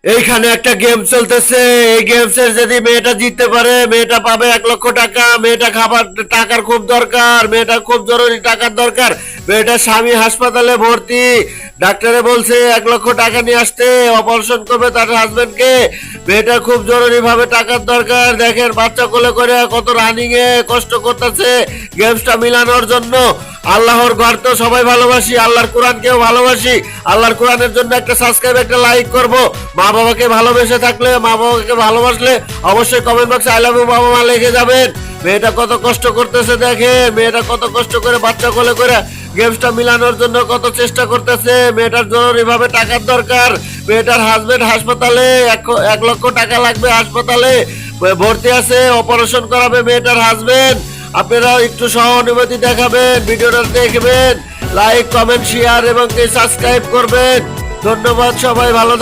এইখানে একটা গেম চলতেছে। এই গেমসের যদি মেয়েটা জিততে পারে মেয়েটা পাবে 1 লক্ষ টাকা। মেয়েটা খাবার টাকার খুব দরকার, মেয়েটা খুব জরুরি টাকার দরকার। মেয়েটার স্বামী হাসপাতালে ভর্তি, ডাক্তারে বলছে 1 লক্ষ টাকা নিয়ে আসতে, অপারেশন করবে তার হাজবেন্ডকে। মেয়েটার খুব জরুরি ভাবে টাকার দরকার। দেখেন বাচ্চা কোলে করে কত রানিং এ কষ্ট করতেছে গেমসটা মিলানোর জন্য। আল্লাহর ঘর তো সবাই ভালোবাসি, আল্লাহর কোরআনকেও ভালোবাসি। আল্লাহর কোরআনের জন্য একটা সাবস্ক্রাইব একটা লাইক করব। মা বাবাকে ভালোবেসে থাকলে, মা বাবাকে ভালোবাসলে অবশ্যই কমেন্ট বক্সে আই লাভ ইউ বাবা মা লিখে যাবেন। মেয়েটা কত কষ্ট করতেছে দেখেন, মেয়েটা কত কষ্ট করে বাচ্চা কোলে করে গেমসটা মিলানোর জন্য কত চেষ্টা করতেছে। মেয়েটার জরুরি ভাবে টাকার দরকার। মেয়েটার হাজবেন্ড হাসপাতালে, 1 লক্ষ টাকা লাগবে, হাসপাতালে ভর্তি আছে, অপারেশন করাবে মেয়েটার হাজবেন্ড। আপনারা একটু সহানুভূতি দেখাবেন, ভিডিওটা দেখবেন, লাইক কমেন্ট শেয়ার এবং সাবস্ক্রাইব করবেন। ধন্যবাদ, সবাই ভালো থাকবেন।